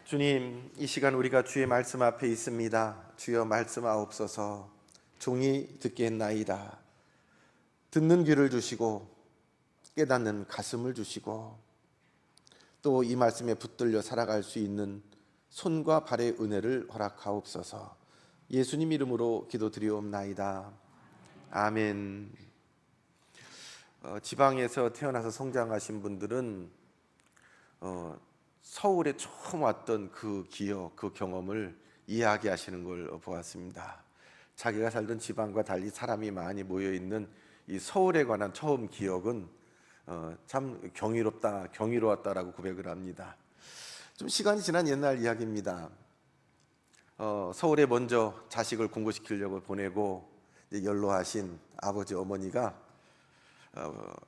주님, 이 시간 우리가 주의 말씀 앞에 있습니다. 주여 말씀하옵소서. 종이 듣겠나이다. 듣는 귀를 주시고 깨닫는 가슴을 주시고 또 이 말씀에 붙들려 살아갈 수 있는 손과 발의 은혜를 허락하옵소서. 예수님 이름으로 기도드리옵나이다. 아멘. 지방에서 태어나서 성장하신 분들은 서울에 처음 왔던 그 기억, 그 경험을 이야기하시는 걸 보았습니다. 자기가 살던 지방과 달리 사람이 많이 모여있는 이 서울에 관한 처음 기억은 참 경이로웠다라고 고백을 합니다. 좀 시간이 지난 옛날 이야기입니다. 서울에 먼저 자식을 공부시키려고 보내고 연로하신 아버지 어머니가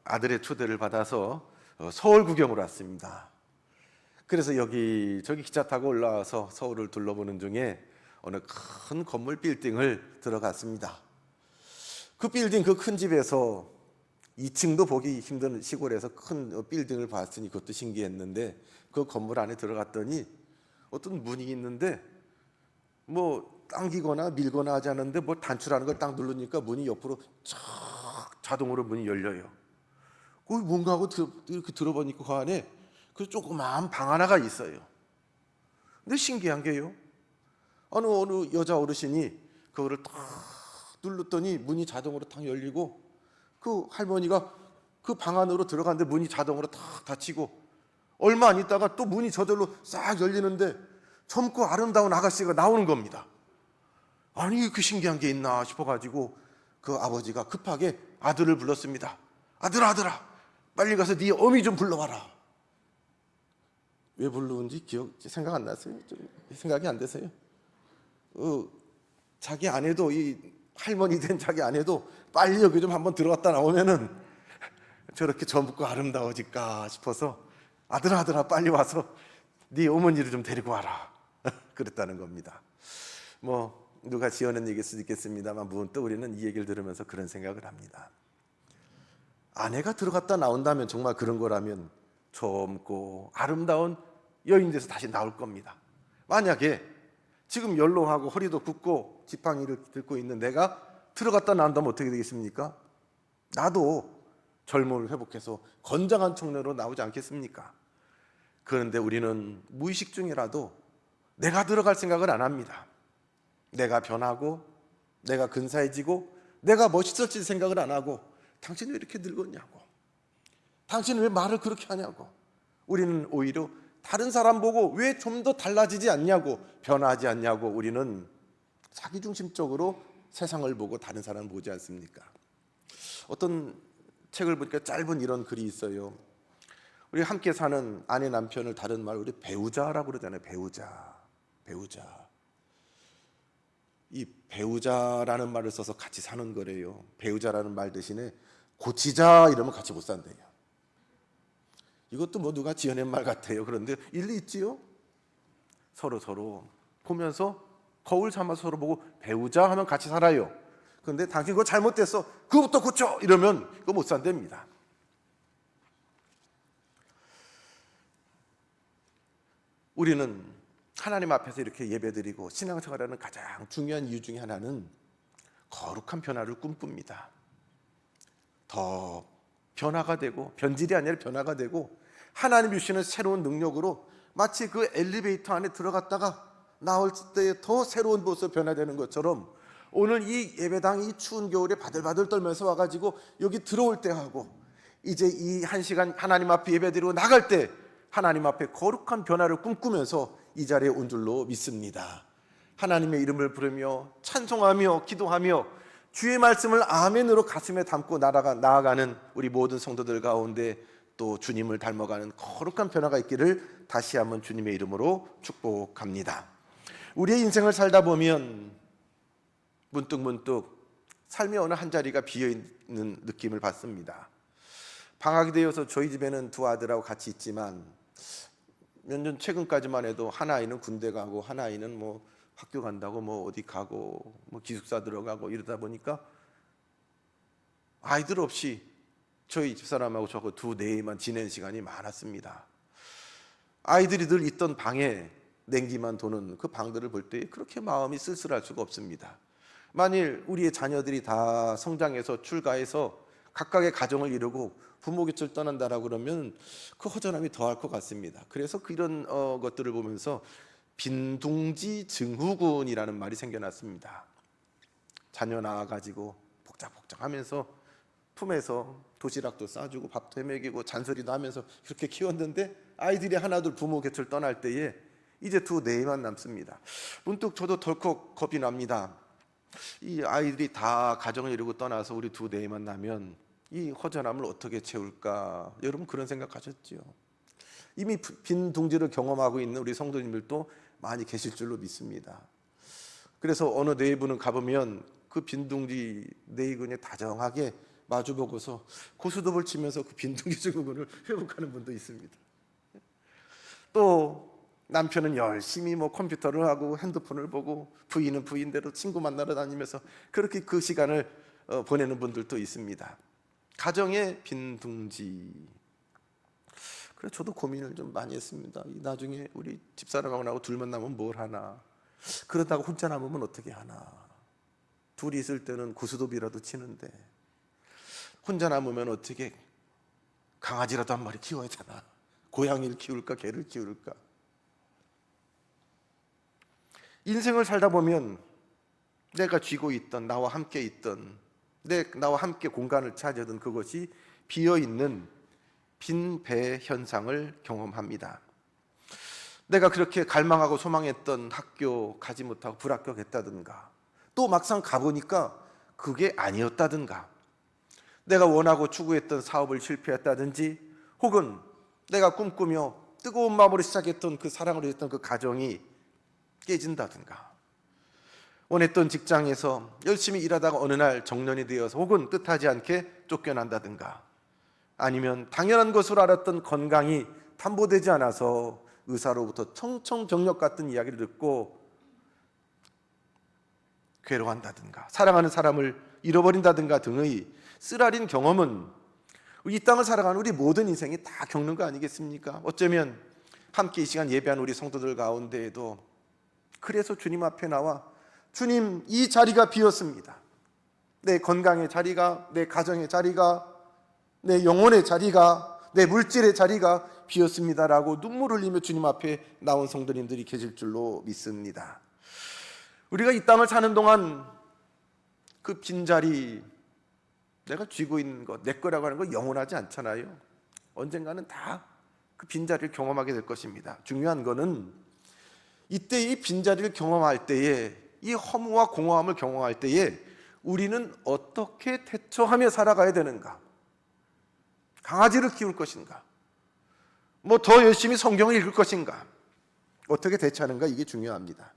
아들의 초대를 받아서 서울 구경을 왔습니다. 그래서 여기저기 기차 타고 올라와서 서울을 둘러보는 중에 어느 큰 건물 빌딩을 들어갔습니다. 그 빌딩, 그 큰 집에서 2층도 보기 힘든 시골에서 큰 빌딩을 봤으니 그것도 신기했는데 그 건물 안에 들어갔더니 어떤 문이 있는데 뭐 당기거나 밀거나 하지 않았는데 뭐 단추라는 걸 딱 누르니까 문이 옆으로 자동으로 문이 열려요. 뭔가 하고 이렇게 들어보니까 그 안에 그 조그마한 방 하나가 있어요. 근데 신기한 게요, 어느 여자 어르신이 그거를 딱 눌렀더니 문이 자동으로 탁 열리고 그 할머니가 그 방 안으로 들어갔는데 문이 자동으로 탁 닫히고 얼마 안 있다가 또 문이 저절로 싹 열리는데 젊고 아름다운 아가씨가 나오는 겁니다. 아니, 그 신기한 게 있나 싶어가지고 그 아버지가 급하게 아들을 불렀습니다. 아들아, 빨리 가서 네 어미 좀 불러와라. 왜 부르는지 생각 안 나세요? 생각이 안 되세요? 자기 아내도, 이 할머니 된 자기 아내도 빨리 여기 좀 한번 들어갔다 나오면은 저렇게 젊고 아름다워질까 싶어서 아들아 빨리 와서 네 어머니를 좀 데리고 와라. 그랬다는 겁니다. 뭐 누가 지어낸 얘기일 수도 있겠습니다만 문득 우리는 이 얘기를 들으면서 그런 생각을 합니다. 아내가 들어갔다 나온다면 정말 그런 거라면 젊고 아름다운 여인 돼서 다시 나올 겁니다. 만약에 지금 연로하고 허리도 굽고 지팡이를 들고 있는 내가 들어갔다 나온다면 어떻게 되겠습니까? 나도 젊음을 회복해서 건장한 청년으로 나오지 않겠습니까? 그런데 우리는 무의식 중이라도 내가 들어갈 생각을 안 합니다. 내가 변하고 내가 근사해지고 내가 멋있어질 생각을 안 하고 당신은 왜 이렇게 늙었냐고, 당신은 왜 말을 그렇게 하냐고, 우리는 오히려 다른 사람 보고 왜 좀 더 달라지지 않냐고, 변하지 않냐고 우리는 자기중심적으로 세상을 보고 다른 사람을 보지 않습니까? 어떤 책을 보니까 짧은 이런 글이 있어요. 우리 함께 사는 아내 남편을 다른 말 우리 배우자라고 그러잖아요. 배우자. 이 배우자라는 말을 써서 같이 사는 거래요. 배우자라는 말 대신에 고치자 이러면 같이 못 산대요. 이것도 뭐 누가 지어낸 말 같아요. 그런데 일리 있지요. 서로 보면서 거울 삼아서 서로 보고 배우자 하면 같이 살아요. 그런데 당신 그거 잘못됐어, 그거부터 고쳐 이러면 그거 못 산답니다. 우리는 하나님 앞에서 이렇게 예배드리고 신앙생활하는 가장 중요한 이유 중에 하나는 거룩한 변화를 꿈꿉니다. 더 변화가 되고, 변질이 아니라 변화가 되고, 하나님 주시는 새로운 능력으로 마치 그 엘리베이터 안에 들어갔다가 나올 때 더 새로운 모습으로 변화되는 것처럼 오늘 이 예배당, 이 추운 겨울에 바들바들 떨면서 와가지고 여기 들어올 때 하고 이제 이 한 시간 하나님 앞에 예배드리고 나갈 때 하나님 앞에 거룩한 변화를 꿈꾸면서 이 자리에 온 줄로 믿습니다. 하나님의 이름을 부르며 찬송하며 기도하며 주의 말씀을 아멘으로 가슴에 담고 나아가는 우리 모든 성도들 가운데 또 주님을 닮아가는 거룩한 변화가 있기를 다시 한번 주님의 이름으로 축복합니다. 우리의 인생을 살다 보면 문득 삶의 어느 한 자리가 비어있는 느낌을 받습니다. 방학이 되어서 저희 집에는 두 아들하고 같이 있지만 몇 년 최근까지만 해도 한 아이는 군대 가고 한 아이는 뭐 학교 간다고 뭐 어디 가고 뭐 기숙사 들어가고 이러다 보니까 아이들 없이 저희 집사람하고 저하고 두 내에만 지내는 시간이 많았습니다. 아이들이 늘 있던 방에 냉기만 도는 그 방들을 볼 때 그렇게 마음이 쓸쓸할 수가 없습니다. 만일 우리의 자녀들이 다 성장해서 출가해서 각각의 가정을 이루고 부모 곁을 떠난다라고 그러면 그 허전함이 더할 것 같습니다. 그래서 그런 것들을 보면서 빈둥지 증후군이라는 말이 생겨났습니다. 자녀 낳아가지고 복작복작하면서 품에서 도시락도 싸주고 밥도 해먹이고 잔소리도 하면서 그렇게 키웠는데 아이들이 하나둘 부모 곁을 떠날 때에 이제 두 네이만 남습니다. 문득 저도 덜컥 겁이 납니다. 이 아이들이 다 가정을 이루고 떠나서 우리 두 네이만 나면 이 허전함을 어떻게 채울까? 여러분 그런 생각하셨지요? 이미 빈 둥지를 경험하고 있는 우리 성도님들도 많이 계실 줄로 믿습니다. 그래서 어느 네이분은 가보면 그 빈둥지 네이근에 다정하게 마주보고서 고스톱을 치면서 그 빈둥지 증후군을 회복하는 분도 있습니다. 또 남편은 열심히 컴퓨터를 하고 핸드폰을 보고 부인은 부인대로 친구 만나러 다니면서 그렇게 그 시간을 보내는 분들도 있습니다. 가정의 빈둥지. 그래서 저도 고민을 좀 많이 했습니다. 나중에 우리 집사람하고 나하고 둘만 남으면 뭘 하나, 그러다가 혼자 남으면 어떻게 하나. 둘이 있을 때는 고스톱이라도 치는데 혼자 남으면 어떻게 강아지라도 한 마리 키워야 되나, 고양이를 키울까 개를 키울까. 인생을 살다 보면 내가 쥐고 있던, 나와 함께 있던, 나와 함께 공간을 차지하던 그것이 비어있는 빈 배 현상을 경험합니다. 내가 그렇게 갈망하고 소망했던 학교 가지 못하고 불합격했다든가, 또 막상 가보니까 그게 아니었다든가, 내가 원하고 추구했던 사업을 실패했다든지, 혹은 내가 꿈꾸며 뜨거운 마음으로 시작했던 그 사랑으로 했던 그 가정이 깨진다든가, 원했던 직장에서 열심히 일하다가 어느 날 정년이 되어서 혹은 뜻하지 않게 쫓겨난다든가, 아니면 당연한 것으로 알았던 건강이 담보되지 않아서 의사로부터 청청병력 같은 이야기를 듣고 괴로워한다든가, 사랑하는 사람을 잃어버린다든가 등의 쓰라린 경험은 이 땅을 살아가는 우리 모든 인생이 다 겪는 거 아니겠습니까? 어쩌면 함께 이 시간 예배한 우리 성도들 가운데에도 그래서 주님 앞에 나와 주님, 이 자리가 비었습니다. 내 건강의 자리가, 내 가정의 자리가, 내 영혼의 자리가, 내 물질의 자리가 비었습니다라고 눈물을 흘리며 주님 앞에 나온 성도님들이 계실 줄로 믿습니다. 우리가 이 땅을 사는 동안 그 빈자리, 내가 쥐고 있는 것, 내 거라고 하는 거 영원하지 않잖아요. 언젠가는 다 그 빈자리를 경험하게 될 것입니다. 중요한 거는 이때 이 빈자리를 경험할 때에, 이 허무와 공허함을 경험할 때에 우리는 어떻게 대처하며 살아가야 되는가? 강아지를 키울 것인가? 더 열심히 성경을 읽을 것인가? 어떻게 대처하는가? 이게 중요합니다.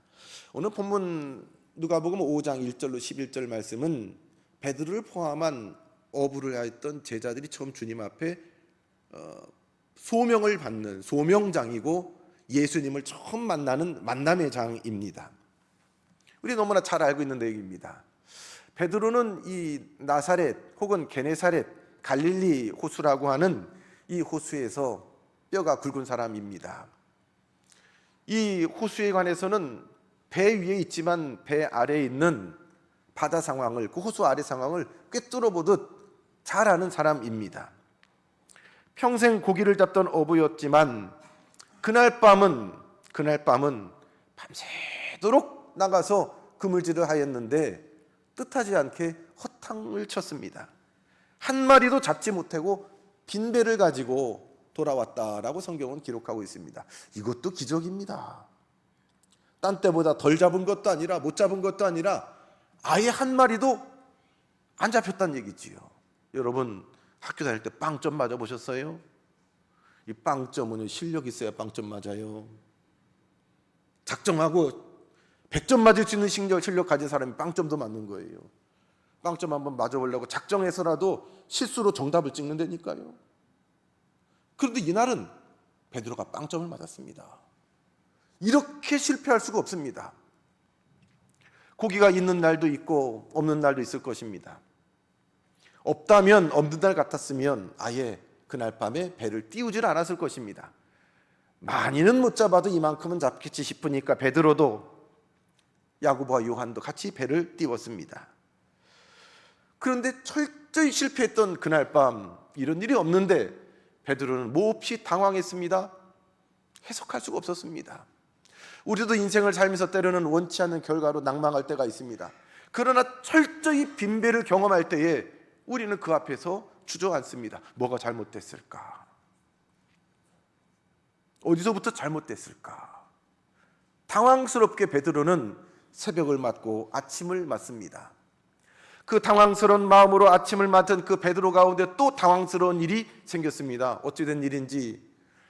오늘 본문 누가복음 5장 1절로 11절 말씀은 베드로를 포함한 어부를 하였던 제자들이 처음 주님 앞에 소명을 받는 소명장이고 예수님을 처음 만나는 만남의 장입니다. 우리 너무나 잘 알고 있는 내용입니다. 베드로는 이 나사렛 혹은 게네사렛 갈릴리 호수라고 하는 이 호수에서 뼈가 굵은 사람입니다. 이 호수에 관해서는 배 위에 있지만 배 아래에 있는 바다 상황을, 그 호수 아래 상황을 꿰뚫어 보듯 잘 아는 사람입니다. 평생 고기를 잡던 어부였지만 그날 밤은 밤새도록 나가서 그물질을 하였는데 뜻하지 않게 허탕을 쳤습니다. 한 마리도 잡지 못하고 빈 배를 가지고 돌아왔다라고 성경은 기록하고 있습니다. 이것도 기적입니다. 딴 때보다 덜 잡은 것도 아니라 못 잡은 것도 아니라 아예 한 마리도 안 잡혔다는 얘기지요. 여러분 학교 다닐 때 빵점 맞아보셨어요? 이 빵점은 실력 있어야 빵점 맞아요. 작정하고 100점 맞을 수 있는 실력 가진 사람이 빵점도 맞는 거예요. 빵점 한번 맞아보려고 작정해서라도 실수로 정답을 찍는다니까요. 그런데 이날은 베드로가 빵점을 맞았습니다. 이렇게 실패할 수가 없습니다. 고기가 있는 날도 있고 없는 날도 있을 것입니다. 없다면, 없는 날 같았으면 아예 그날 밤에 배를 띄우질 않았을 것입니다. 많이는 못 잡아도 이만큼은 잡겠지 싶으니까 베드로도 야고보와 요한도 같이 배를 띄웠습니다. 그런데 철저히 실패했던 그날 밤, 이런 일이 없는데 베드로는 몹시 당황했습니다. 해석할 수가 없었습니다. 우리도 인생을 살면서 때로는 원치 않는 결과로 낭망할 때가 있습니다. 그러나 철저히 빈배를 경험할 때에 우리는 그 앞에서 주저앉습니다. 뭐가 잘못됐을까? 어디서부터 잘못됐을까? 당황스럽게 베드로는 새벽을 맞고 아침을 맞습니다. 그 당황스러운 마음으로 아침을 맞은 그 베드로 가운데 또 당황스러운 일이 생겼습니다. 어찌된 일인지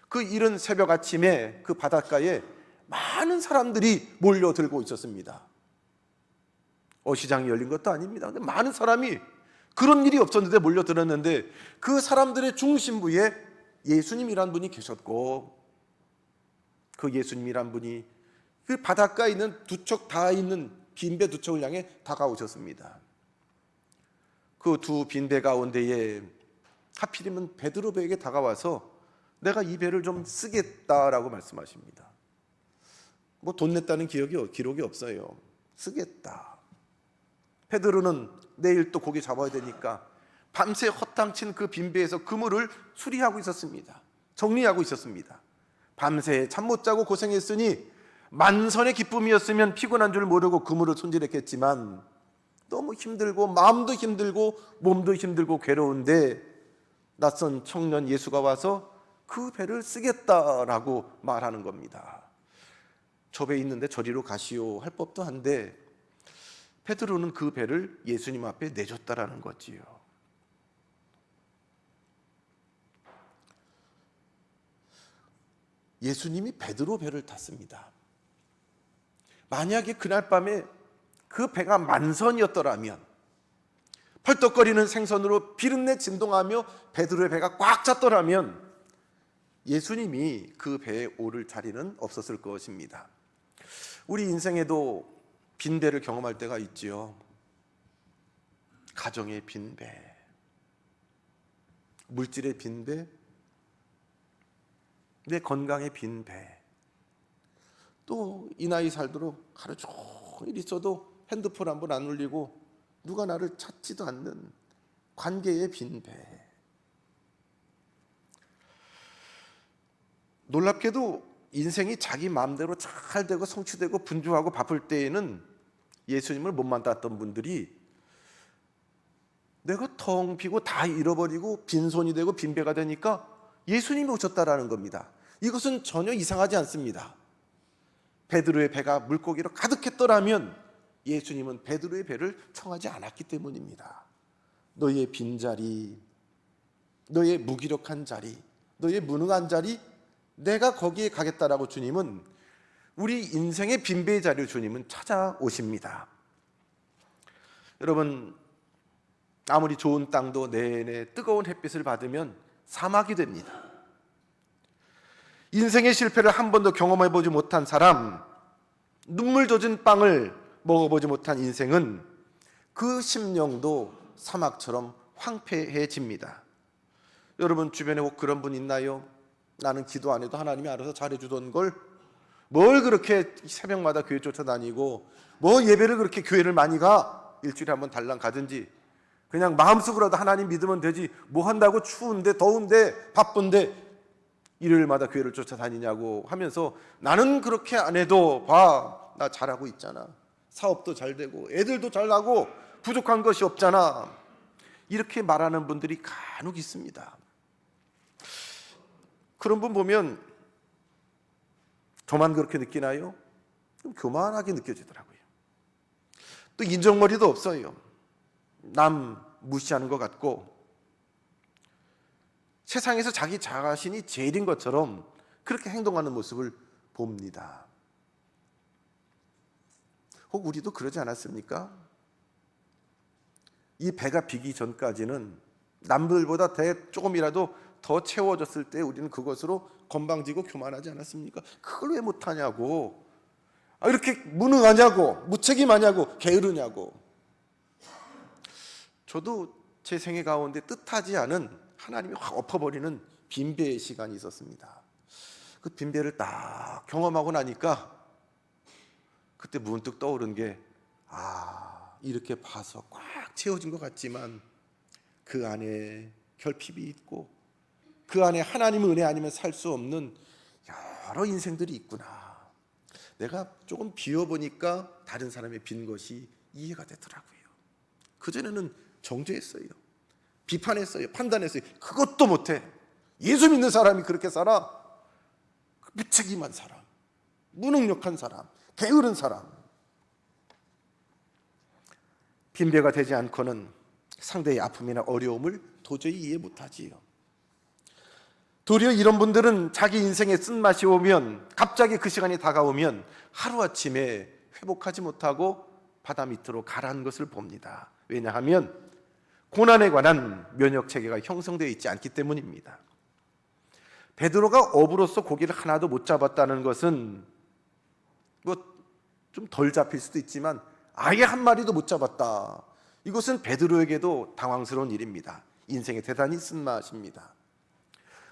그 이른 새벽 아침에 그 바닷가에 많은 사람들이 몰려들고 있었습니다. 어시장이 열린 것도 아닙니다. 근데 많은 사람이, 그런 일이 없었는데 몰려들었는데 그 사람들의 중심부에 예수님이란 분이 계셨고, 그 예수님이란 분이 그 바닷가에 있는 두 척 다 있는 빈배 두 척을 향해 다가오셨습니다. 그 두 빈배 가운데에 하필이면 베드로 배에게 다가와서 내가 이 배를 좀 쓰겠다라고 말씀하십니다. 뭐 돈 냈다는 기록이 없어요. 쓰겠다. 베드로는 내일 또 고기 잡아야 되니까 밤새 허탕친 그 빈배에서 그물을 수리하고 있었습니다. 정리하고 있었습니다. 밤새 잠 못 자고 고생했으니 만선의 기쁨이었으면 피곤한 줄 모르고 그물을 손질했겠지만 너무 힘들고 마음도 힘들고 몸도 힘들고 괴로운데 낯선 청년 예수가 와서 그 배를 쓰겠다라고 말하는 겁니다. 저 배 있는데 저리로 가시오 할 법도 한데 베드로는 그 배를 예수님 앞에 내줬다라는 거지요. 예수님이 베드로 배를 탔습니다. 만약에 그날 밤에 그 배가 만선이었더라면, 펄떡거리는 생선으로 비린내 진동하며 베드로의 배가 꽉 찼더라면 예수님이 그 배에 오를 자리는 없었을 것입니다. 우리 인생에도 빈배를 경험할 때가 있지요. 가정의 빈배, 물질의 빈배, 내 건강의 빈배, 또 이 나이 살도록 하루 종일 있어도 핸드폰 한 번 안 울리고 누가 나를 찾지도 않는 관계의 빈배. 놀랍게도 인생이 자기 마음대로 잘 되고 성취되고 분주하고 바쁠 때에는 예수님을 못 만났던 분들이 내가 텅 비고 다 잃어버리고 빈손이 되고 빈배가 되니까 예수님이 오셨다라는 겁니다. 이것은 전혀 이상하지 않습니다. 베드로의 배가 물고기로 가득했더라면 예수님은 베드로의 배를 청하지 않았기 때문입니다. 너의 빈자리, 너의 무기력한 자리, 너의 무능한 자리, 내가 거기에 가겠다라고 주님은, 우리 인생의 빈배의 자리를 주님은 찾아오십니다. 여러분, 아무리 좋은 땅도 내내 뜨거운 햇빛을 받으면 사막이 됩니다. 인생의 실패를 한 번도 경험해보지 못한 사람, 눈물 젖은 빵을 먹어보지 못한 인생은 그 심령도 사막처럼 황폐해집니다. 여러분 주변에 혹 그런 분 있나요? 나는 기도 안 해도 하나님이 알아서 잘해주던 걸 뭘 그렇게 새벽마다 교회 쫓아다니고 뭐 예배를 그렇게 교회를 많이 가? 일주일에 한번 달랑 가든지 그냥 마음속으로라도 하나님 믿으면 되지 뭐 한다고 추운데 더운데 바쁜데 일요일마다 교회를 쫓아다니냐고 하면서 나는 그렇게 안 해도 봐, 나 잘하고 있잖아, 사업도 잘 되고 애들도 잘 나고 부족한 것이 없잖아, 이렇게 말하는 분들이 간혹 있습니다. 그런 분 보면 저만 그렇게 느끼나요? 좀 교만하게 느껴지더라고요. 또 인정머리도 없어요. 남 무시하는 것 같고 세상에서 자기 자신이 제일인 것처럼 그렇게 행동하는 모습을 봅니다. 혹 우리도 그러지 않았습니까? 이 배가 비기 전까지는 남들보다 조금이라도 더 채워졌을 때 우리는 그것으로 건방지고 교만하지 않았습니까? 그걸 왜 못하냐고, 이렇게 무능하냐고, 무책임하냐고, 게으르냐고. 저도 제 생애 가운데 뜻하지 않은 하나님이 확 엎어버리는 빈배의 시간이 있었습니다. 그 빈배를 딱 경험하고 나니까 그때 문득 떠오른 게, 이렇게 봐서 꽉 채워진 것 같지만 그 안에 결핍이 있고 그 안에 하나님의 은혜 아니면 살 수 없는 여러 인생들이 있구나. 내가 조금 비워보니까 다른 사람의 빈 것이 이해가 되더라고요. 그전에는 정죄했어요, 비판했어요, 판단했어요. 그것도 못해. 예수 믿는 사람이 그렇게 살아? 무책임한 사람, 무능력한 사람, 게으른 사람. 빈배가 되지 않고는 상대의 아픔이나 어려움을 도저히 이해 못하지요. 도리어 이런 분들은 자기 인생에 쓴맛이 오면, 갑자기 그 시간이 다가오면 하루아침에 회복하지 못하고 바다 밑으로 가라앉은 것을 봅니다. 왜냐하면 고난에 관한 면역체계가 형성되어 있지 않기 때문입니다. 베드로가 어부로서 고기를 하나도 못 잡았다는 것은 좀 덜 잡힐 수도 있지만 아예 한 마리도 못 잡았다. 이것은 베드로에게도 당황스러운 일입니다. 인생에 대단히 쓴맛입니다.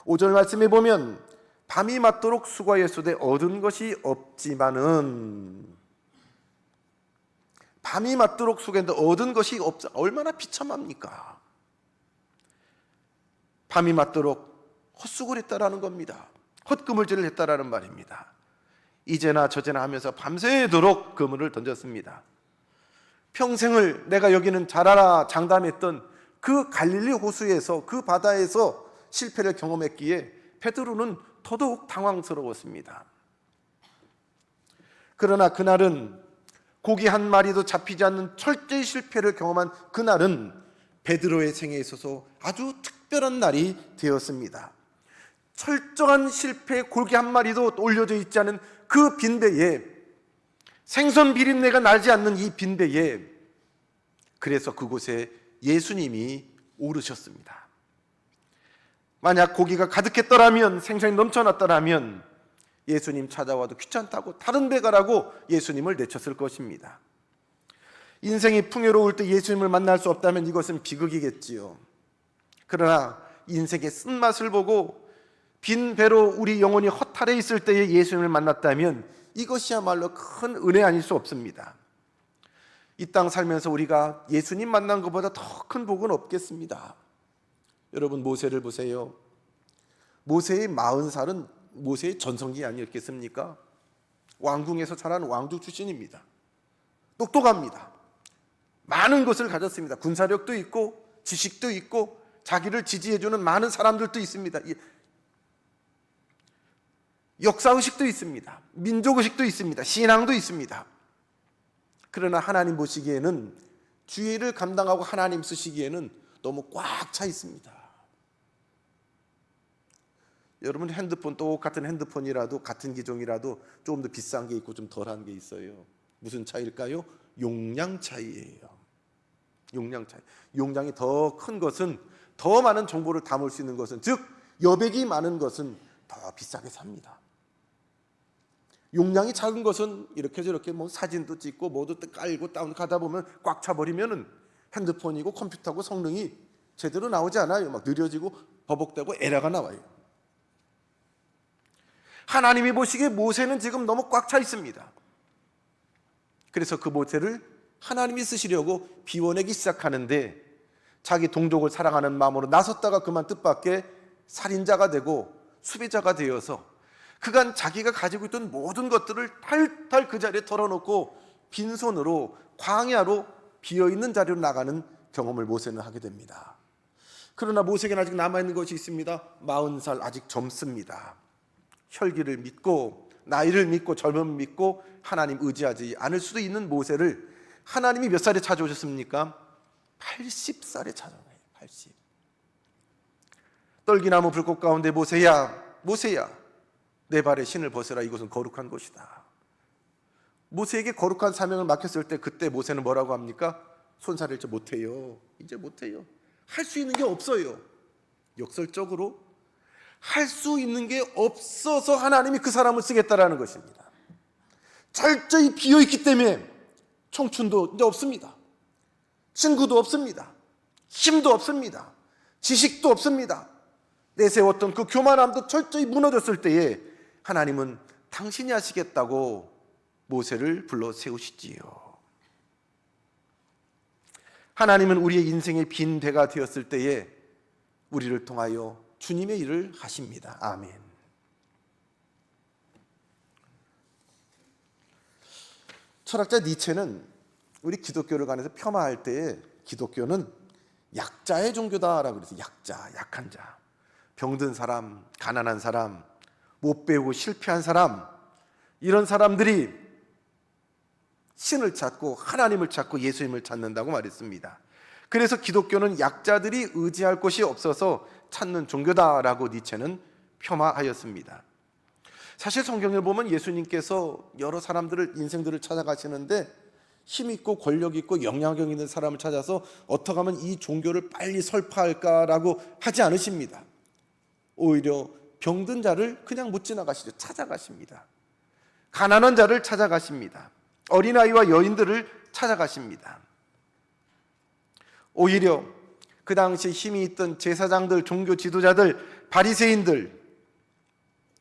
5절 말씀에 보면 밤이 맞도록 수고하였으되 얻은 것이 없지만은, 밤이 맞도록 수고했는데 얻은 것이 없자, 얼마나 비참합니까? 밤이 맞도록 헛수고를 했다라는 겁니다. 헛그물질을 했다라는 말입니다. 이제나 저제나 하면서 밤새도록 그물을 던졌습니다. 평생을 내가 여기는 잘 알아 장담했던 그 갈릴리 호수에서, 그 바다에서 실패를 경험했기에 베드로는 더더욱 당황스러웠습니다. 그러나 그날은 고기 한 마리도 잡히지 않는 철저히 실패를 경험한 그날은 베드로의 생애에 있어서 아주 특별한 날이 되었습니다. 철저한 실패에 고기 한 마리도 올려져 있지 않은 그 빈배에, 생선 비린내가 나지 않는 이 빈배에, 그래서 그곳에 예수님이 오르셨습니다. 만약 고기가 가득했더라면, 생선이 넘쳐났더라면 예수님 찾아와도 귀찮다고 다른 배 가라고 예수님을 내쳤을 것입니다. 인생이 풍요로울 때 예수님을 만날 수 없다면 이것은 비극이겠지요. 그러나 인생의 쓴맛을 보고 빈 배로 우리 영혼이 허탈해 있을 때에 예수님을 만났다면 이것이야말로 큰 은혜 아닐 수 없습니다. 이 땅 살면서 우리가 예수님 만난 것보다 더 큰 복은 없겠습니다. 여러분, 모세를 보세요. 모세의 40살은 모세의 전성기 아니었겠습니까? 왕궁에서 자란 왕족 출신입니다. 똑똑합니다. 많은 것을 가졌습니다. 군사력도 있고 지식도 있고 자기를 지지해주는 많은 사람들도 있습니다. 역사의식도 있습니다. 민족의식도 있습니다. 신앙도 있습니다. 그러나 하나님 보시기에는, 주의를 감당하고 하나님 쓰시기에는 너무 꽉 차 있습니다. 여러분, 핸드폰, 똑같은 핸드폰이라도 같은 기종이라도 조금 더 비싼 게 있고 좀 덜한 게 있어요. 무슨 차이일까요? 용량 차이예요. 용량 차이. 용량이 더 큰 것은, 더 많은 정보를 담을 수 있는 것은, 즉 여백이 많은 것은 더 비싸게 삽니다. 용량이 작은 것은 이렇게 저렇게 사진도 찍고 뭐도 깔고 다운가다 보면 꽉 차버리면은 핸드폰이고 컴퓨터고 성능이 제대로 나오지 않아요. 막 느려지고 버벅대고 에러가 나와요. 하나님이 보시기에 모세는 지금 너무 꽉 차 있습니다. 그래서 그 모세를 하나님이 쓰시려고 비워내기 시작하는데, 자기 동족을 사랑하는 마음으로 나섰다가 그만 뜻밖의 살인자가 되고 수배자가 되어서 그간 자기가 가지고 있던 모든 것들을 탈탈 그 자리에 털어놓고 빈손으로 광야로 비어있는 자리로 나가는 경험을 모세는 하게 됩니다. 그러나 모세에게는 아직 남아있는 것이 있습니다. 40살, 아직 젊습니다. 혈기를 믿고 나이를 믿고 젊음을 믿고 하나님 의지하지 않을 수도 있는 모세를 하나님이 몇 살에 찾아오셨습니까? 80살에 찾아와요. 80. 떨기나무 불꽃 가운데 모세야, 모세야, 내 발에 신을 벗으라. 이곳은 거룩한 곳이다. 모세에게 거룩한 사명을 맡겼을 때 그때 모세는 뭐라고 합니까? 손살을 이제 못해요. 이제 못해요. 할 수 있는 게 없어요. 역설적으로 할 수 있는 게 없어서 하나님이 그 사람을 쓰겠다라는 것입니다. 철저히 비어있기 때문에 청춘도 이제 없습니다. 친구도 없습니다. 힘도 없습니다. 지식도 없습니다. 내세웠던 그 교만함도 철저히 무너졌을 때에 하나님은 당신이 하시겠다고 모세를 불러 세우시지요. 하나님은 우리의 인생의 빈 배가 되었을 때에 우리를 통하여 주님의 일을 하십니다. 아멘. 철학자 니체는 우리 기독교를 관해서 폄하할 때에 기독교는 약자의 종교다라고 그랬어요. 약자, 약한 자, 병든 사람, 가난한 사람, 못 배우고 실패한 사람, 이런 사람들이 신을 찾고 하나님을 찾고 예수님을 찾는다고 말했습니다. 그래서 기독교는 약자들이 의지할 곳이 없어서 찾는 종교다라고 니체는 폄하하였습니다. 사실 성경을 보면 예수님께서 여러 사람들을, 인생들을 찾아가시는데 힘 있고 권력 있고 영향력 있는 사람을 찾아서 어떻게 하면 이 종교를 빨리 설파할까라고 하지 않으십니다. 오히려 병든 자를 그냥 못 지나가시죠. 찾아가십니다. 가난한 자를 찾아가십니다. 어린아이와 여인들을 찾아가십니다. 오히려 그 당시 힘이 있던 제사장들, 종교 지도자들, 바리새인들,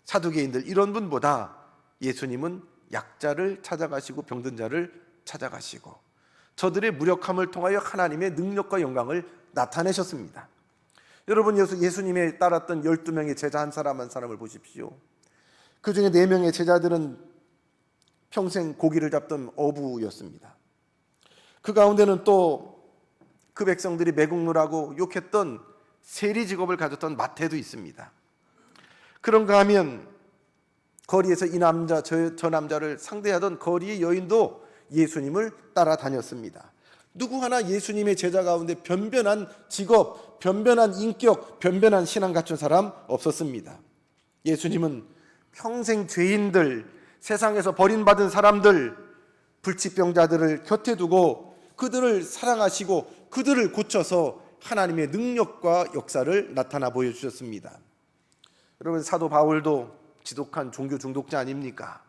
사두개인들, 이런 분보다 예수님은 약자를 찾아가시고 병든 자를 찾아가시고 저들의 무력함을 통하여 하나님의 능력과 영광을 나타내셨습니다. 여러분, 예수님의 따랐던 12명의 제자 한 사람 한 사람을 보십시오. 그 중에 4명의 제자들은 평생 고기를 잡던 어부였습니다. 그 가운데는 또 그 백성들이 매국노라고 욕했던 세리 직업을 가졌던 마태도 있습니다. 그런가 하면 거리에서 이 남자 저 남자를 상대하던 거리의 여인도 예수님을 따라다녔습니다. 누구 하나 예수님의 제자 가운데 변변한 직업, 변변한 인격, 변변한 신앙 갖춘 사람 없었습니다. 예수님은 평생 죄인들, 세상에서 버림받은 사람들, 불치병자들을 곁에 두고 그들을 사랑하시고 그들을 고쳐서 하나님의 능력과 역사를 나타나 보여주셨습니다. 여러분, 사도 바울도 지독한 종교 중독자 아닙니까?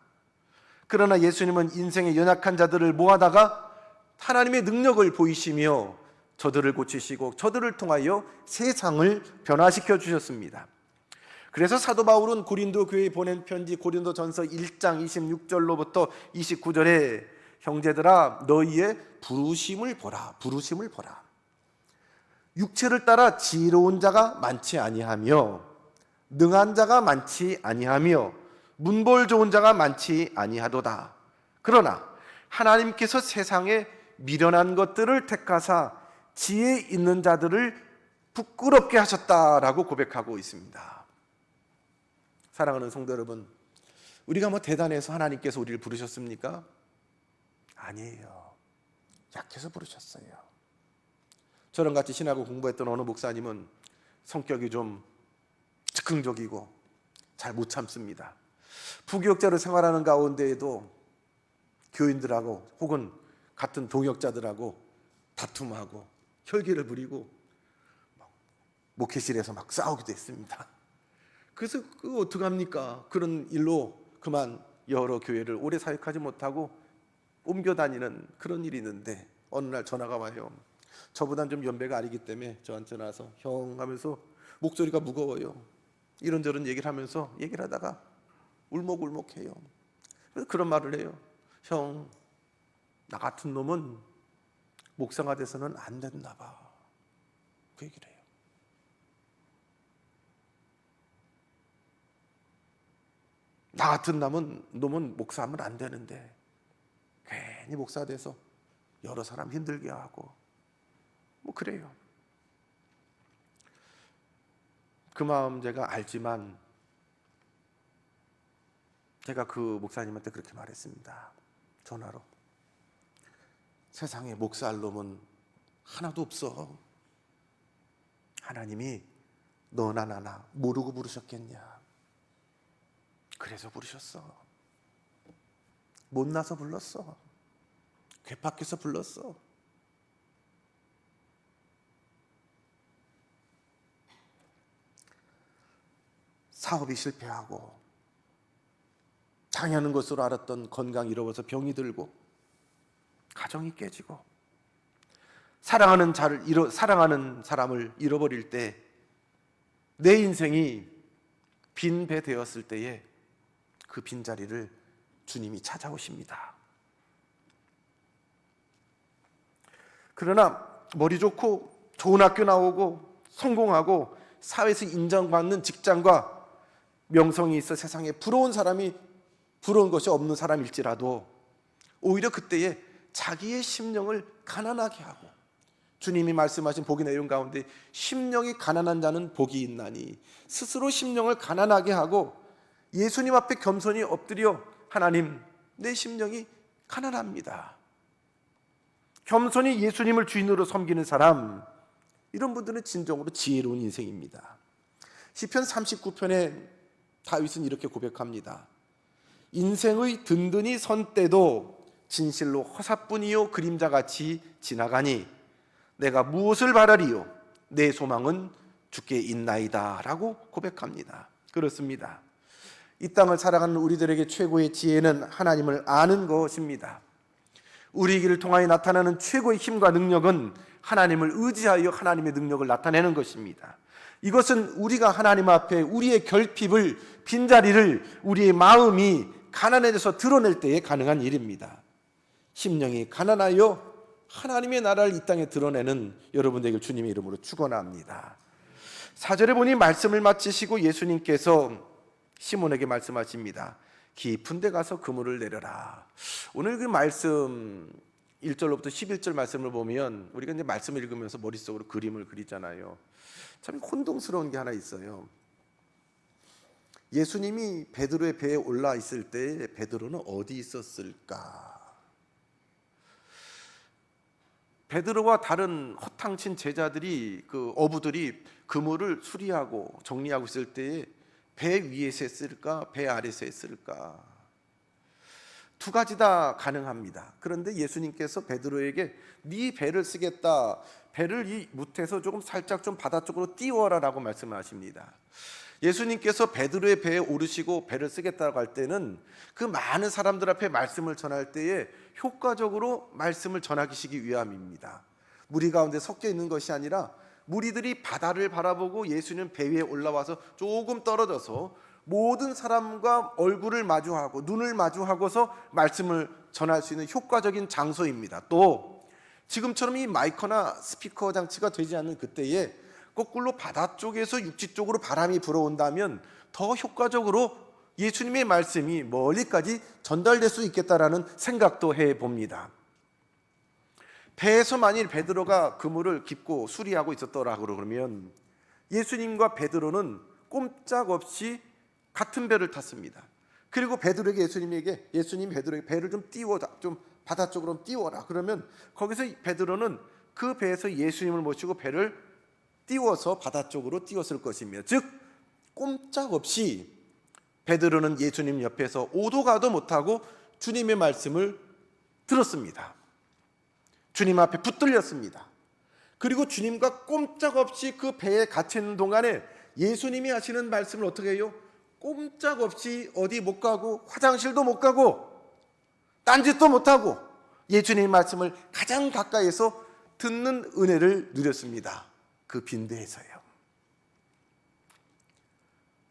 그러나 예수님은 인생의 연약한 자들을 모아다가 하나님의 능력을 보이시며 저들을 고치시고 저들을 통하여 세상을 변화시켜 주셨습니다. 그래서 사도 바울은 고린도 교회에 보낸 편지 고린도전서 1장 26절로부터 29절에 형제들아 너희의 부르심을 보라. 부르심을 보라. 육체를 따라 지혜로운 자가 많지 아니하며 능한 자가 많지 아니하며 문벌 좋은 자가 많지 아니하도다. 그러나 하나님께서 세상에 미련한 것들을 택하사 지혜 있는 자들을 부끄럽게 하셨다라고 고백하고 있습니다. 사랑하는 성도 여러분, 우리가 뭐 대단해서 하나님께서 우리를 부르셨습니까? 아니에요. 약해서 부르셨어요. 저랑 같이 신학을 공부했던 어느 목사님은 성격이 좀 즉흥적이고 잘 못 참습니다. 부교육자로 생활하는 가운데에도 교인들하고 혹은 같은 동역자들하고 다툼하고 혈기를 부리고 목회실에서 막 싸우기도 했습니다. 그래서 어떡합니까? 그런 일로 그만 여러 교회를 오래 사역하지 못하고 옮겨 다니는 그런 일이 있는데 어느 날 전화가 와요. 저보단 좀 연배가 아리기 때문에 저한테 나와서 형 하면서 목소리가 무거워요. 이런저런 얘기를 하면서 얘기를 하다가 울먹울먹해요. 그래서 그런 말을 해요. 형, 나 같은 놈은 목사가 돼서는 안 됐나 봐. 그 얘기를 해요. 나 같은 놈은 목사하면 안 되는데 괜히 목사 돼서 여러 사람 힘들게 하고 뭐 그래요. 그 마음 제가 알지만 제가 그 목사님한테 그렇게 말했습니다. 전화로. 세상에 목사할 놈은 하나도 없어. 하나님이 너나 나나 모르고 부르셨겠냐. 그래서 부르셨어. 못나서 불렀어. 괴팍해서 불렀어. 사업이 실패하고 당연한 것으로 알았던 건강 잃어버려서 병이 들고 가정이 깨지고 사랑하는 사람을 잃어버릴 때 내 인생이 빈 배 되었을 때에 그 빈자리를 주님이 찾아오십니다. 그러나 머리 좋고 좋은 학교 나오고 성공하고 사회에서 인정받는 직장과 명성이 있어 세상에 부러운 사람이 부러운 것이 없는 사람일지라도 오히려 그때에 자기의 심령을 가난하게 하고, 주님이 말씀하신 복의 내용 가운데 심령이 가난한 자는 복이 있나니, 스스로 심령을 가난하게 하고 예수님 앞에 겸손히 엎드려 하나님, 내 심령이 가난합니다. 겸손히 예수님을 주인으로 섬기는 사람, 이런 분들은 진정으로 지혜로운 인생입니다. 시편 39편에 다윗은 이렇게 고백합니다. 인생의 든든히 선 때도 진실로 허사뿐이요 그림자같이 지나가니 내가 무엇을 바라리요 내 소망은 주께 있나이다 라고 고백합니다. 그렇습니다. 이 땅을 살아가는 우리들에게 최고의 지혜는 하나님을 아는 것입니다. 우리 길을 통하여 나타나는 최고의 힘과 능력은 하나님을 의지하여 하나님의 능력을 나타내는 것입니다. 이것은 우리가 하나님 앞에 우리의 결핍을, 빈자리를, 우리의 마음이 가난해져서 드러낼 때에 가능한 일입니다. 심령이 가난하여 하나님의 나라를 이 땅에 드러내는 여러분 되길 주님의 이름으로 축원합니다. 4절에 보니 말씀을 마치시고 예수님께서 시몬에게 말씀하십니다. 깊은 데 가서 그물을 내려라. 오늘 그 말씀 1절로부터 11절 말씀을 보면 우리가 이제 말씀을 읽으면서 머릿속으로 그림을 그리잖아요. 참 혼동스러운 게 하나 있어요. 예수님이 베드로의 배에 올라 있을 때 베드로는 어디 있었을까? 베드로와 다른 허탕친 제자들이, 그 어부들이 그물을 수리하고 정리하고 있을 때에 배 위에서 했을까? 배 아래서 했을까? 두 가지 다 가능합니다. 그런데 예수님께서 베드로에게 네 배를 쓰겠다, 배를 이 무태에서 조금 살짝 좀 바다 쪽으로 띄워라 라고 말씀하십니다. 예수님께서 베드로의 배에 오르시고 배를 쓰겠다고 할 때는 그 많은 사람들 앞에 말씀을 전할 때에 효과적으로 말씀을 전하시기 위함입니다. 무리 가운데 섞여 있는 것이 아니라 무리들이 바다를 바라보고 예수님 배 위에 올라와서 조금 떨어져서 모든 사람과 얼굴을 마주하고 눈을 마주하고서 말씀을 전할 수 있는 효과적인 장소입니다. 또 지금처럼 이 마이크나 스피커 장치가 되지 않는 그때에 거꾸로 바다 쪽에서 육지 쪽으로 바람이 불어온다면 더 효과적으로 예수님의 말씀이 멀리까지 전달될 수 있겠다라는 생각도 해봅니다. 배에서 만일 베드로가 그물을 깁고 수리하고 있었더라고 그러면 예수님과 베드로는 꼼짝없이 같은 배를 탔습니다. 그리고 베드로에게 예수님 베드로에게 배를 좀 띄워라, 좀 바다 쪽으로 띄워라. 그러면 거기서 베드로는 그 배에서 예수님을 모시고 배를 띄워서 바다 쪽으로 띄웠을 것이며, 즉 꼼짝없이 베드로는 예수님 옆에서 오도 가도 못하고 주님의 말씀을 들었습니다. 주님 앞에 붙들렸습니다. 그리고 주님과 꼼짝없이 그 배에 갇혀 있는 동안에 예수님이 하시는 말씀을 어떻게 해요? 꼼짝없이 어디 못 가고 화장실도 못 가고 딴짓도 못하고 예수님의 말씀을 가장 가까이에서 듣는 은혜를 누렸습니다. 그 빈대에서요.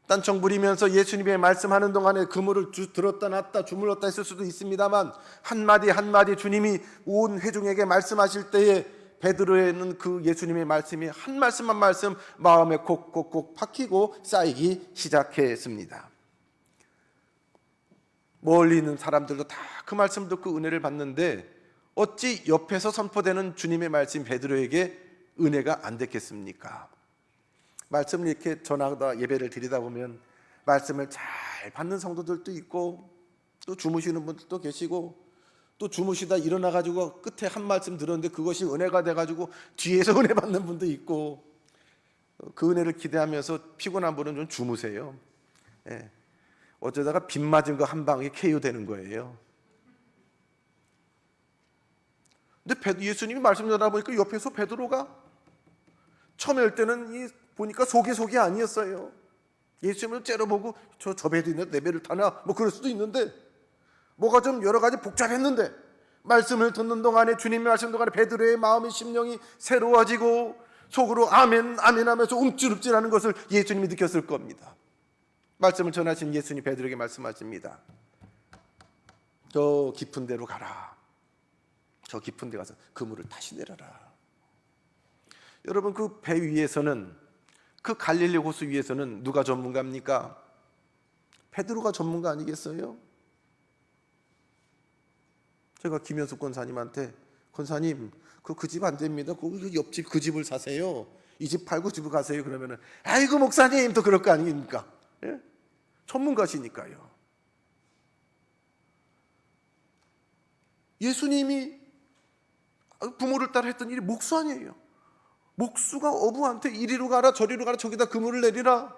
딴청 부리면서 예수님의 말씀하는 동안에 그물을 들었다 놨다 주물렀다 했을 수도 있습니다만 한마디 한마디 주님이 온 회중에게 말씀하실 때에 베드로에는 그 예수님의 말씀이 한 말씀 한 말씀 마음에 콕콕콕 박히고 쌓이기 시작했습니다. 멀리 있는 사람들도 다 그 말씀 듣고 은혜를 받는데 어찌 옆에서 선포되는 주님의 말씀 베드로에게 은혜가 안 됐겠습니까? 말씀을 이렇게 전하다 예배를 드리다 보면 말씀을 잘 받는 성도들도 있고 또 주무시는 분들도 계시고 또 주무시다 일어나가지고 끝에 한 말씀 들었는데 그것이 은혜가 돼가지고 뒤에서 은혜 받는 분도 있고, 그 은혜를 기대하면서 피곤한 분은 좀 주무세요. 예. 어쩌다가 빗 맞은 거 한 방에 KO 되는 거예요. 근데 예수님이 말씀 전하다 보니까 옆에서 베드로가 처음에 올 때는 보니까 속이 아니었어요. 예수님을 째려보고 저 배도 있는데 내 배를 타나? 뭐 그럴 수도 있는데 뭐가 좀 여러 가지 복잡했는데 말씀을 듣는 동안에 주님의 말씀 동안에 베드로의 마음의 심령이 새로워지고 속으로 아멘 아멘 하면서 움찔움찔하는 것을 예수님이 느꼈을 겁니다. 말씀을 전하신 예수님 베드로에게 말씀하십니다. 저 깊은 데로 가라. 저 깊은 데 가서 그물을 다시 내려라. 여러분, 그 배 위에서는, 그 갈릴리 호수 위에서는 누가 전문가입니까? 베드로가 전문가 아니겠어요? 제가 김현숙 권사님한테, 권사님 그 집 안 됩니다. 그 옆집 그 집을 사세요. 이 집 팔고 집을 가세요. 그러면은 아이고 목사님 또 그럴 거 아닙니까? 예? 전문가시니까요. 예수님이 부모를 따라 했던 일이 목수 아니에요. 목수가 어부한테 이리로 가라 저리로 가라 저기다 그물을 내리라.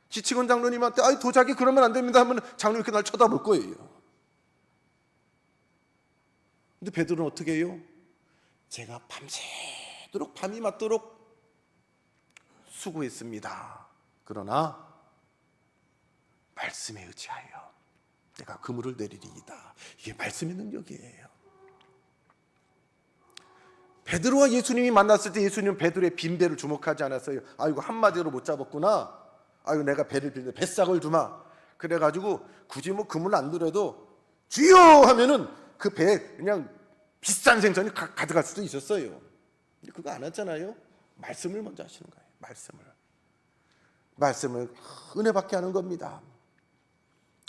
지치건 장로님한테 아이 도자기 그러면 안 됩니다 하면 장로님 그날 쳐다볼 거예요. 근데 베드로는 어떻게 해요? 제가 밤새도록 밤이 맞도록 수고했습니다. 그러나 말씀에 의지하여 내가 그물을 내리리이다. 이게 말씀의 능력이에요. 베드로와 예수님이 만났을 때 예수님은 베드로의 빈배를 주목하지 않았어요. 아이고 한마디로 못 잡았구나. 아이고 내가 배를 빌려 뱃삭을 주마. 그래가지고 굳이 뭐 그물 안 들여도 주여 하면은 그 배에 그냥 비싼 생선이 가득할 수도 있었어요. 근데 그거 안 했잖아요. 말씀을 먼저 하시는 거예요. 말씀을 은혜받게 하는 겁니다.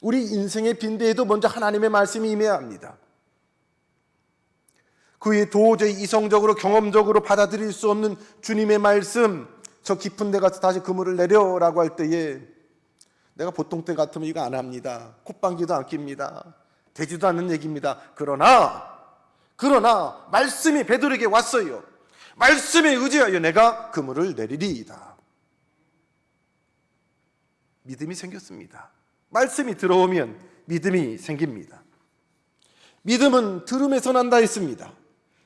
우리 인생의 빈대에도 먼저 하나님의 말씀이 임해야 합니다. 그 외에 도저히 이성적으로 경험적으로 받아들일 수 없는 주님의 말씀, 저 깊은 데 가서 다시 그물을 내려라고 할 때에 내가 보통 때 같으면 이거 안 합니다. 콧방귀도 안 낍니다. 되지도 않는 얘기입니다. 그러나 말씀이 베드로에게 왔어요. 말씀에 의지하여 내가 그물을 내리리이다. 믿음이 생겼습니다. 말씀이 들어오면 믿음이 생깁니다. 믿음은 들음에서 난다 했습니다.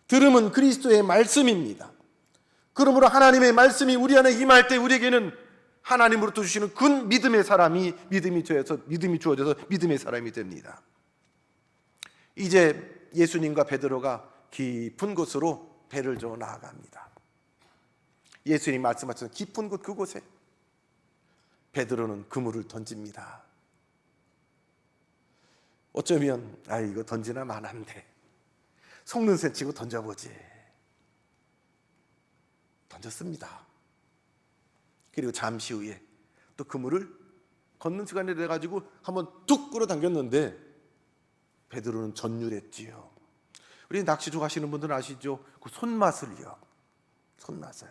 들음은 그리스도의 말씀입니다. 그러므로 하나님의 말씀이 우리 안에 임할 때 우리에게는 하나님으로부터 주시는 근 믿음의 사람이 믿음이 주어져서 믿음의 사람이 됩니다. 이제 예수님과 베드로가 깊은 곳으로 배를 저어 나아갑니다. 예수님 말씀하신 깊은 곳 그곳에 베드로는 그물을 던집니다. 어쩌면 이거 던지나 마나인데 속는 셈 치고 던져보지. 던졌습니다. 그리고 잠시 후에 또 그물을 걷는 시간이 돼가지고 한번 뚝 끌어당겼는데 베드로는 전율했지요. 우리 낚시 좋아하시는 분들은 아시죠? 그 손맛을요. 손맛을.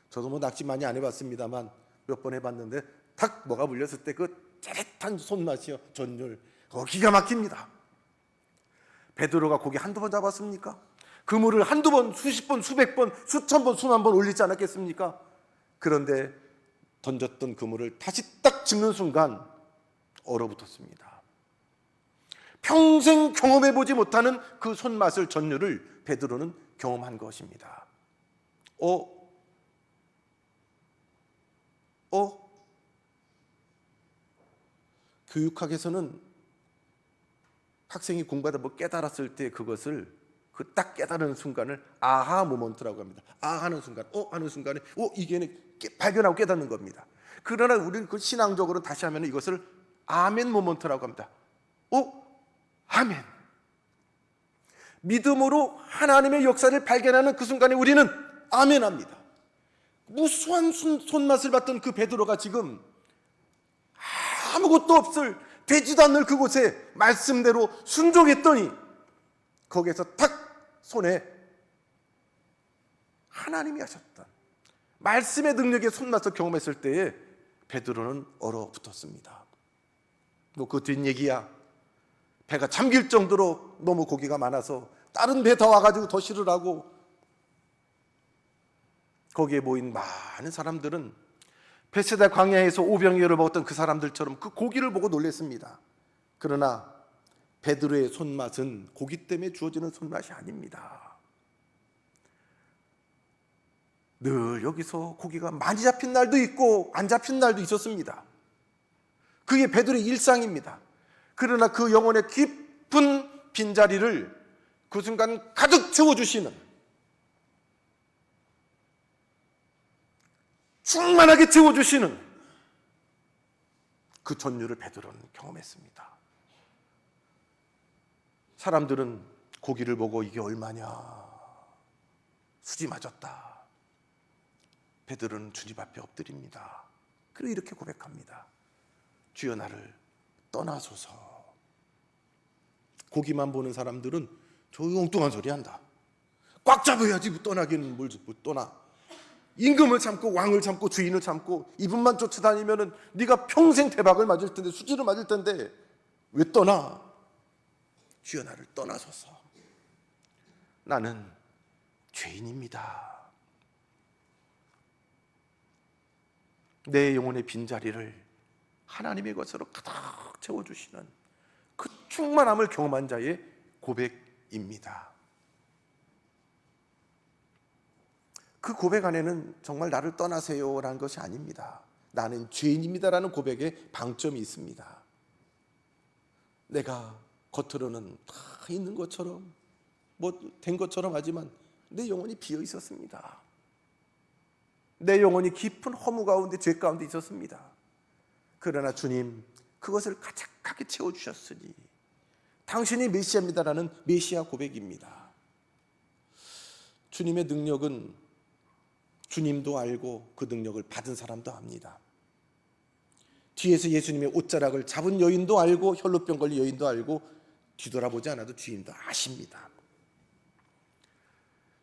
저도 뭐 낚시 많이 안 해봤습니다만 몇 번 해봤는데 탁 뭐가 물렸을 때 그 짜릿한 손맛이요. 전율. 기가 막힙니다. 베드로가 고기 한두 번 잡았습니까? 그물을 한두 번, 수십 번, 수백 번, 수천 번, 수만 번 올리지 않았겠습니까? 그런데 던졌던 그물을 다시 딱 짚는 순간 얼어붙었습니다. 평생 경험해보지 못하는 그 손맛을, 전율을 베드로는 경험한 것입니다. 교육학에서는 학생이 공부하다 뭐 깨달았을 때 그것을 그 딱 깨달은 순간을 아하 모먼트라고 합니다. 하는 순간, 하는 순간에 이게 발견하고 깨닫는 겁니다. 그러나 우리는 그 신앙적으로 다시 하면 이것을 아멘 모먼트라고 합니다. 아멘. 믿음으로 하나님의 역사를 발견하는 그 순간에 우리는 아멘합니다. 무수한 손맛을 받던 그 베드로가 지금 아무것도 없을 되지도 않는 그곳에 말씀대로 순종했더니 거기에서 탁 손에 하나님이 하셨던 말씀의 능력의 손맛을 경험했을 때에 베드로는 얼어붙었습니다. 그 뒷얘기야. 배가 잠길 정도로 너무 고기가 많아서 다른 배 더 와가지고 더 실으라고 거기에 모인 많은 사람들은 베세다 광야에서 오병이어를 먹었던 그 사람들처럼 그 고기를 보고 놀랐습니다. 그러나 베드로의 손맛은 고기 때문에 주어지는 손맛이 아닙니다. 늘 여기서 고기가 많이 잡힌 날도 있고 안 잡힌 날도 있었습니다. 그게 베드로의 일상입니다. 그러나 그 영혼의 깊은 빈자리를 그 순간 가득 채워주시는, 충만하게 채워주시는 그 전율을 베드로는 경험했습니다. 사람들은 고기를 보고 이게 얼마냐, 수지 맞았다. 베드로는 주님 앞에 엎드립니다. 그리고 이렇게 고백합니다. 주여 나를 떠나소서. 고기만 보는 사람들은 저 엉뚱한 소리 한다. 꽉 잡아야지 뭐 떠나기는 뭘 떠나. 임금을 참고 왕을 참고 주인을 참고 이분만 쫓아다니면은 네가 평생 대박을 맞을 텐데, 수지를 맞을 텐데 왜 떠나? 주여 나를 떠나소서. 나는 죄인입니다. 내 영혼의 빈자리를 하나님의 것으로 가득 채워주시는 그 충만함을 경험한 자의 고백입니다. 그 고백 안에는 정말 나를 떠나세요라는 것이 아닙니다. 나는 죄인입니다라는 고백에 방점이 있습니다. 내가 겉으로는 다 있는 것처럼 뭐 된 것처럼 하지만 내 영혼이 비어 있었습니다. 내 영혼이 깊은 허무 가운데, 죄 가운데 있었습니다. 그러나 주님 그것을 가득하게 채워주셨으니 당신이 메시아입니다라는 메시아 고백입니다. 주님의 능력은 주님도 알고 그 능력을 받은 사람도 압니다. 뒤에서 예수님의 옷자락을 잡은 여인도 알고 혈루병 걸린 여인도 알고 뒤돌아보지 않아도 주님도 아십니다.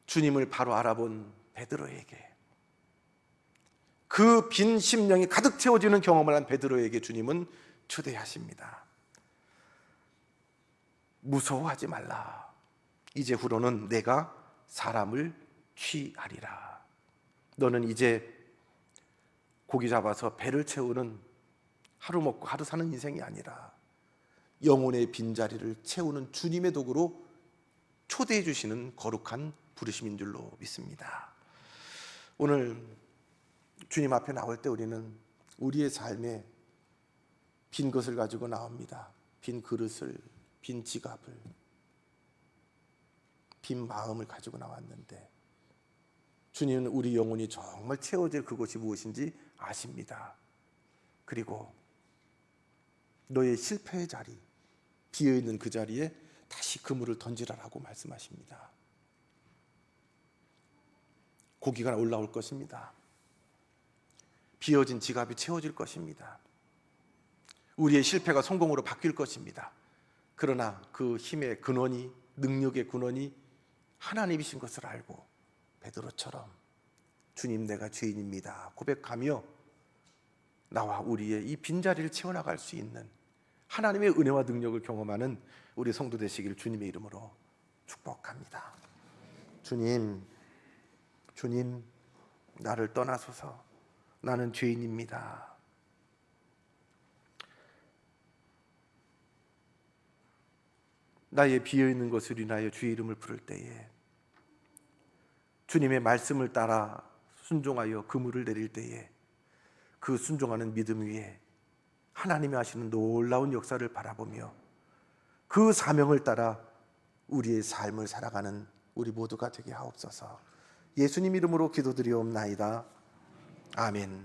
주님을 바로 알아본 베드로에게, 그 빈 심령이 가득 채워지는 경험을 한 베드로에게 주님은 초대하십니다. 무서워하지 말라. 이제 후로는 내가 사람을 취하리라. 너는 이제 고기 잡아서 배를 채우는, 하루 먹고 하루 사는 인생이 아니라 영혼의 빈자리를 채우는 주님의 도구로 초대해 주시는 거룩한 부르심인 줄로 믿습니다. 오늘 주님 앞에 나올 때 우리는 우리의 삶에 빈 것을 가지고 나옵니다. 빈 그릇을, 빈 지갑을, 빈 마음을 가지고 나왔는데 주님은 우리 영혼이 정말 채워질 그곳이 무엇인지 아십니다. 그리고 너의 실패의 자리, 비어있는 그 자리에 다시 그물을 던지라라고 말씀하십니다. 고기가 올라올 것입니다. 비어진 지갑이 채워질 것입니다. 우리의 실패가 성공으로 바뀔 것입니다. 그러나 그 힘의 근원이, 능력의 근원이 하나님이신 것을 알고 베드로처럼 주님 내가 죄인입니다 고백하며 나와 우리의 이 빈자리를 채워나갈 수 있는 하나님의 은혜와 능력을 경험하는 우리 성도 되시기를 주님의 이름으로 축복합니다. 주님 나를 떠나소서. 나는 죄인입니다. 나의 비어있는 것을 인하여 주의 이름을 부를 때에, 주님의 말씀을 따라 순종하여 그물을 내릴 때에 그 순종하는 믿음 위에 하나님이 하시는 놀라운 역사를 바라보며 그 사명을 따라 우리의 삶을 살아가는 우리 모두가 되게 하옵소서. 예수님 이름으로 기도드리옵나이다. 아멘.